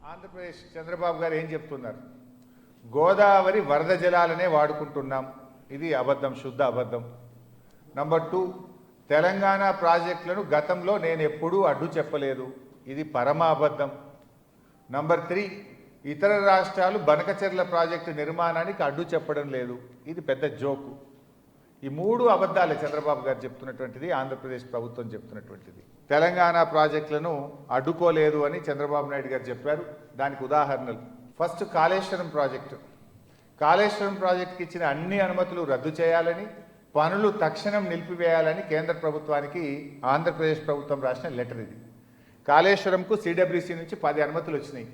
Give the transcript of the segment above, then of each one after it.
ఆంధ్రప్రదేశ్ చంద్రబాబు గారు ఏం చెప్తున్నారు? గోదావరి వరద జలాలనే వాడుకుంటున్నాం. ఇది అబద్ధం, శుద్ధ అబద్ధం. నంబర్ 2, తెలంగాణ ప్రాజెక్టులను గతంలో నేను ఎప్పుడూ అడ్డు చెప్పలేదు. ఇది పరమ అబద్ధం. నంబర్ 3, ఇతర రాష్ట్రాలు బనకచెర్ల ప్రాజెక్టు నిర్మాణానికి అడ్డు చెప్పడం లేదు. ఇది పెద్ద జోకు. ఈ 3 అబద్ధాలే చంద్రబాబు గారు చెప్తున్నటువంటిది, ఆంధ్రప్రదేశ్ ప్రభుత్వం చెప్తున్నటువంటిది. తెలంగాణ ప్రాజెక్టులను అడ్డుకోలేదు అని చంద్రబాబు నాయుడు గారు చెప్పారు. దానికి ఉదాహరణలు: ఫస్ట్, కాళేశ్వరం ప్రాజెక్టు. కాళేశ్వరం ప్రాజెక్టుకి ఇచ్చిన అన్ని అనుమతులు రద్దు చేయాలని, పనులు తక్షణం నిలిపివేయాలని కేంద్ర ప్రభుత్వానికి ఆంధ్రప్రదేశ్ ప్రభుత్వం రాసిన లెటర్ ఇది. కాళేశ్వరంకు సిడబ్ల్యూసి నుంచి 10 అనుమతులు వచ్చినాయి.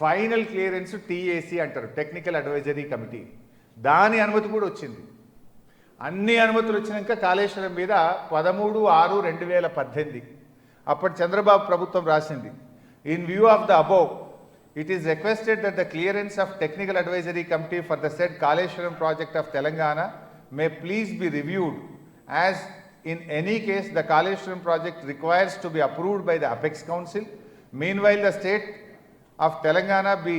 ఫైనల్ క్లియరెన్స్ టీఏసీ అంటారు, టెక్నికల్ అడ్వైజరీ కమిటీ. దాని అనుమతి కూడా వచ్చింది. అన్ని అనుమతులు వచ్చినాక కాళేశ్వరం మీద 13/6/2018 అప్పటి చంద్రబాబు ప్రభుత్వం రాసింది, in view of the above it is requested that the clearance of technical advisory committee for the said Kaleshwaram project of Telangana may please be reviewed, as in any case the Kaleshwaram project requires to be approved by the Apex Council. Meanwhile, the state of Telangana be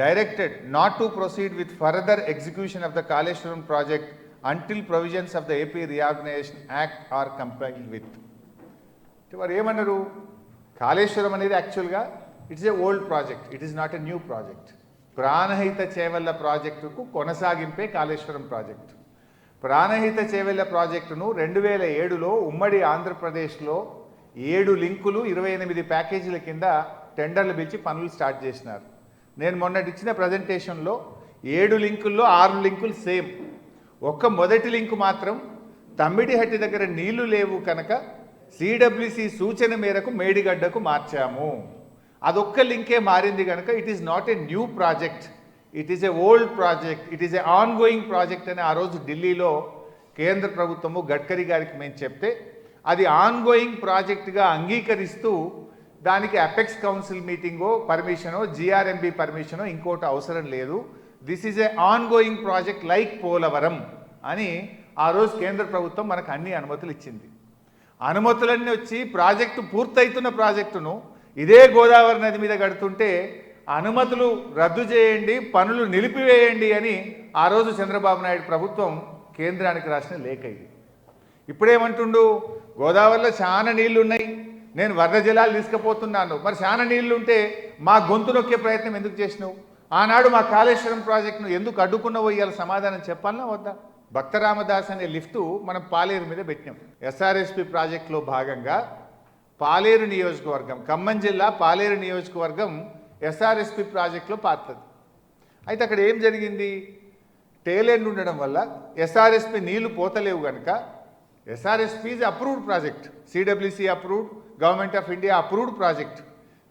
directed not to proceed with further execution of the Kaleshwaram project until provisions of the AP Reorganization Act are complied with. వారు ఏమన్నారు? కాళేశ్వరం అనేది యాక్చువల్గా it's a old project, it is not a new project. Pranahita Chevella ప్రాజెక్టుకు కొనసాగింపే Kaleshwaram project. Pranahita Chevella ప్రాజెక్టును 2007లో ఉమ్మడి ఆంధ్రప్రదేశ్లో 7 లింకులు 28 ప్యాకేజీల కింద టెండర్లు పిలిచి పనులు స్టార్ట్ చేసినారు. నేను మొన్నటి ఇచ్చిన ప్రజెంటేషన్లో 7 లింకుల్లో 6 లింకులు సేమ్. ఒక్క మొదటి లింకు మాత్రం తమ్మిడిహట్టి దగ్గర నీళ్లు లేవు కనుక సిడబ్ల్యూసి సూచన మేరకు మేడిగడ్డకు మార్చాము. అదొక్క లింకే మారింది కనుక it is not a new project, it is a old project, it is A on going project అని ఆ రోజు ఢిల్లీలో కేంద్ర ప్రభుత్వము గడ్కరీ గారికి మేము చెప్తే, అది ఆన్ గోయింగ్ ప్రాజెక్టుగా అంగీకరిస్తూ దానికి అపెక్స్ కౌన్సిల్ మీటింగో పర్మిషనో జిఆర్ఎంబి పర్మిషనో ఇంకోటి అవసరం లేదు, this is A on going project like Polavaram అని ఆ రోజు కేంద్ర ప్రభుత్వం మనకు అన్ని అనుమతులు ఇచ్చింది. అనుమతులన్నీ వచ్చి ప్రాజెక్టు పూర్తయితున్న ప్రాజెక్టును ఇదే గోదావరి నది మీద కడుతుంటే అనుమతులు రద్దు చేయండి, పనులు నిలిపివేయండి అని ఆ రోజు చంద్రబాబు నాయుడు ప్రభుత్వం కేంద్రానికి రాసిన లేఖ ఇది. ఇప్పుడేమంటుండు? గోదావరిలో చాలా నీళ్లు ఉన్నాయి, నేను వరద జలాలు తీసుకుపోతున్నాను. మరి చాలా నీళ్లు ఉంటే మా గొంతు నొక్కే ప్రయత్నం ఎందుకు చేసినావు? ఆనాడు మా కాళేశ్వరం ప్రాజెక్టును ఎందుకు అడ్డుకున్నావో ఇవాళ సమాధానం చెప్పాలన్నా వద్దా? భక్తరామదాస్ అనే లిఫ్టు మనం పాలేరు మీద పెట్టినాం. ఎస్ఆర్ఎస్పి ప్రాజెక్టులో భాగంగా పాలేరు నియోజకవర్గం, ఖమ్మం జిల్లా పాలేరు నియోజకవర్గం ఎస్ఆర్ఎస్పి ప్రాజెక్టులో పారుతుంది. అయితే అక్కడ ఏం జరిగింది? టేలెండ్ ఉండడం వల్ల ఎస్ఆర్ఎస్పి నీళ్లు పోతలేవు కనుక SRSP is approved project, CWC approved, government of India approved project.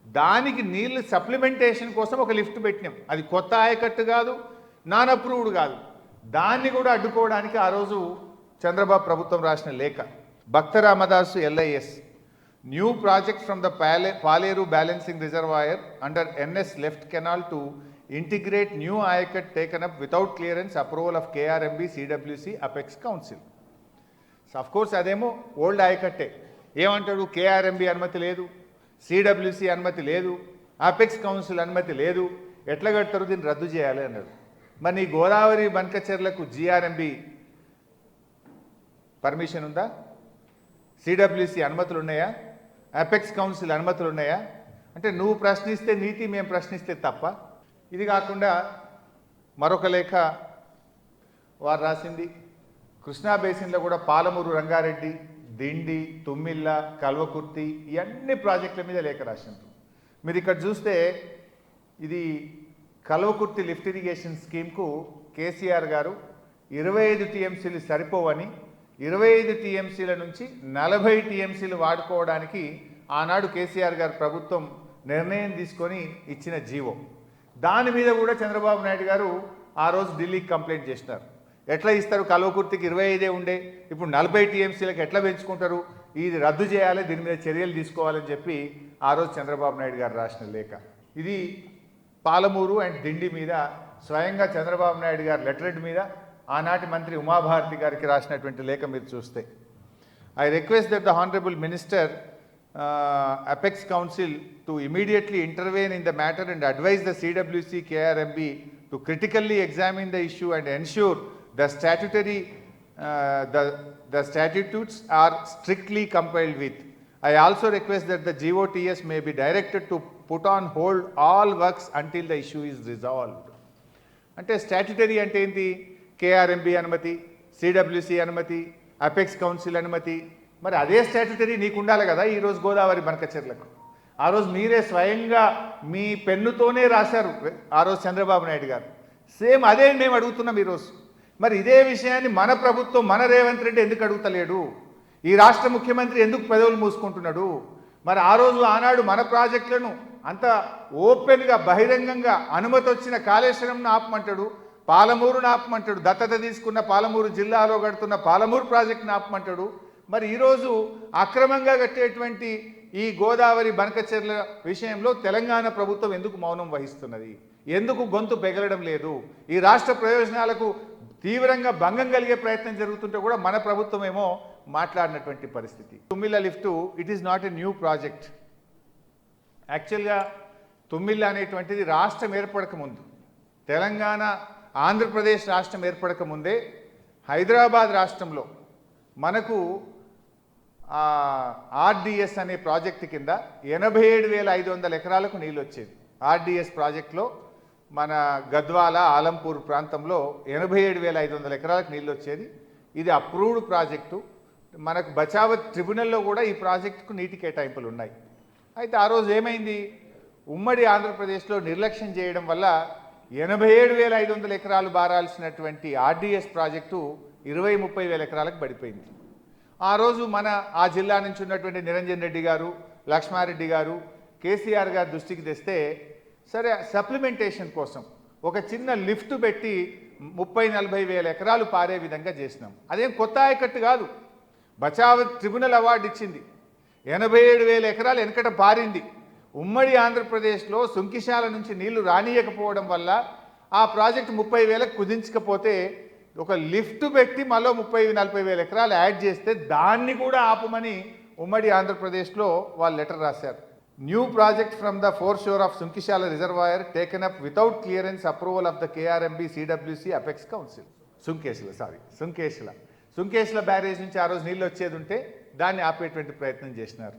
దానికి నీళ్లు సప్లిమెంటేషన్ కోసం ఒక లిఫ్ట్ పెట్టినాం. అది కొత్త ఆయకట్టు కాదు, నాన్ అప్రూవ్డ్ కాదు. దాన్ని కూడా అడ్డుకోవడానికి ఆ రోజు చంద్రబాబు ప్రభుత్వం రాసిన లేఖ. Bhaktaramadasu LIS new project from the Paleru balancing reservoir under NS left canal to integrate new ayacut taken up without clearance approval of KRMB CWC apex council. Of course అదేమో ఓల్డ్ ఆయకట్టే. ఏమంటాడు? కేఆర్ఎంబి అనుమతి లేదు, సిడబ్ల్యూసి అనుమతి లేదు, అపెక్స్ కౌన్సిల్ అనుమతి లేదు, ఎట్లా కడతారు? దీన్ని రద్దు చేయాలి అన్నాడు. మరి ఈ గోదావరి బనకచెర్లకు జిఆర్ఎంబి పర్మిషన్ ఉందా? సిడబ్ల్యూసి అనుమతులు ఉన్నాయా? అపెక్స్ కౌన్సిల్ అనుమతులు ఉన్నాయా? అంటే నువ్వు ప్రశ్నిస్తే నీతి, మేము ప్రశ్నిస్తే తప్ప. ఇది కాకుండా మరొక లేఖ వారు రాసింది, కృష్ణా బేసిన్లో కూడా పాలమూరు రంగారెడ్డి, దిండి, తుమ్మిళ్ళ, కల్వకుర్తి ఈ అన్ని ప్రాజెక్టుల మీద లేఖ రాసిండ్రు. మీరు ఇక్కడ చూస్తే ఇది కల్వకుర్తి లిఫ్ట్ ఇరిగేషన్ స్కీమ్కు కేసీఆర్ గారు 25 టీఎంసీలు సరిపోవని 25 టీఎంసీల నుంచి 40 టీఎంసీలు వాడుకోవడానికి ఆనాడు కేసీఆర్ గారు ప్రభుత్వం నిర్ణయం తీసుకొని ఇచ్చిన జీవో. దాని మీద కూడా చంద్రబాబు నాయుడు గారు ఆ రోజు ఢిల్లీకి కంప్లైంట్ చేసినారు. ఎట్లా ఇస్తారు? కల్వకుర్తికి 25 ఉండే, ఇప్పుడు 40 టీఎంసీలకు ఎట్లా పెంచుకుంటారు? ఇది రద్దు చేయాలి, దీని మీద చర్యలు తీసుకోవాలని చెప్పి ఆ రోజు చంద్రబాబు నాయుడు గారు రాసిన లేఖ ఇది. పాలమూరు అండ్ దిండి మీద స్వయంగా చంద్రబాబు నాయుడు గారు లెటరెడ్ మీద ఆనాటి మంత్రి ఉమాభారతి గారికి రాసినటువంటి లేఖ మీరు చూస్తే, I request that the honourable minister Apex Council to immediately intervene in the matter and advise the CWC KRMB to critically examine the issue and ensure the the statutes are strictly complied with. I also request that the GOTS may be directed to put on hold all works until the issue is resolved. అంటే statutory అంటే ఏంటి? KRMB అనుమతి, CWC అనుమతి, apex council అనుమతి. మరి అదే statutory నీకు ఉండాలి కదా ఈరోజు గోదావరి బనకచెర్లకు. ఆ రోజు మీరే స్వయంగా మీ పెన్నుతోనే రాశారు ఆ రోజు చంద్రబాబు నాయుడు గారు. సేమ్ అదే మేము అడుగుతున్నాం ఈరోజు. మరి ఇదే విషయాన్ని మన ప్రభుత్వం, మన రేవంత్ రెడ్డి ఎందుకు అడుగుతలేడు? ఈ రాష్ట్ర ముఖ్యమంత్రి ఎందుకు పెదవులు మూసుకుంటున్నాడు? మరి ఆ రోజు ఆనాడు మన ప్రాజెక్టులను అంత ఓపెన్గా బహిరంగంగా అనుమతి వచ్చిన కాళేశ్వరంను ఆపమంటాడు, పాలమూరును ఆపమంటాడు, దత్తత తీసుకున్న పాలమూరు జిల్లాలో కడుతున్న పాలమూరు ప్రాజెక్టును ఆపమంటాడు. మరి ఈరోజు అక్రమంగా కట్టేటువంటి ఈ గోదావరి బనకచెర్ల విషయంలో తెలంగాణ ప్రభుత్వం ఎందుకు మౌనం వహిస్తున్నది? ఎందుకు గొంతు పెగలడం లేదు? ఈ రాష్ట్ర ప్రయోజనాలకు తీవ్రంగా భంగం కలిగే ప్రయత్నం జరుగుతుంటే కూడా మన ప్రభుత్వం ఏమో మాట్లాడినటువంటి పరిస్థితి. Tummilla lift it is not a new project. యాక్చువల్గా తుమ్మిళ్ళ అనేటువంటిది రాష్ట్రం ఏర్పడక ముందు, తెలంగాణ ఆంధ్రప్రదేశ్ రాష్ట్రం ఏర్పడక ముందే హైదరాబాద్ రాష్ట్రంలో మనకు ఆర్డిఎస్ అనే ప్రాజెక్టు కింద 87,500 ఎకరాలకు నీళ్ళు వచ్చేది. ఆర్డిఎస్ ప్రాజెక్టులో మన గద్వాల, ఆలంపూర్ ప్రాంతంలో 87,500 ఎకరాలకు నీళ్ళు వచ్చేది. ఇది అప్రూవ్డ్ ప్రాజెక్టు. మనకు బచావత్ ట్రిబ్యునల్లో కూడా ఈ ప్రాజెక్టుకు నీటి కేటాయింపులు ఉన్నాయి. అయితే ఆ రోజు ఏమైంది? ఉమ్మడి ఆంధ్రప్రదేశ్లో నిర్లక్ష్యం చేయడం వల్ల 87,500 ఎకరాలు బారాల్సినటువంటి ఆర్డిఎస్ ప్రాజెక్టు 20-30 ఎకరాలకు పడిపోయింది. ఆ రోజు ఆ జిల్లా నుంచి ఉన్నటువంటి నిరంజన్ రెడ్డి గారు, లక్ష్మారెడ్డి గారు కేసీఆర్ గారి దృష్టికి తెస్తే, సరే సప్లిమెంటేషన్ కోసం ఒక చిన్న లిఫ్ట్ పెట్టి 30-40 ఎకరాలు పారే విధంగా చేసినాం. అదేం కొత్త ఆయకట్టు కాదు. బచావత్ ట్రిబ్యునల్ అవార్డు ఇచ్చింది. 87,000 ఎకరాలు వెనకట పారింది. ఉమ్మడి ఆంధ్రప్రదేశ్లో సుంకిశాల నుంచి నీళ్లు రానియకపోవడం వల్ల ఆ ప్రాజెక్టు 30,000కు కుదించకపోతే ఒక లిఫ్ట్ పెట్టి మళ్ళీ 30-40 ఎకరాలు యాడ్ చేస్తే దాన్ని కూడా ఆపమని ఉమ్మడి ఆంధ్రప్రదేశ్లో వాళ్ళు లెటర్ రాశారు. New project from the fore shore of Sunkishala reservoir taken up without clearance approval of the KRMB CWC apex council. Sunkesula barrage నుంచి ఆ రోజు నీళ్ళు వచ్చేది ఉంటే దాన్ని ఆపేటువంటి ప్రయత్నం చేసినారు.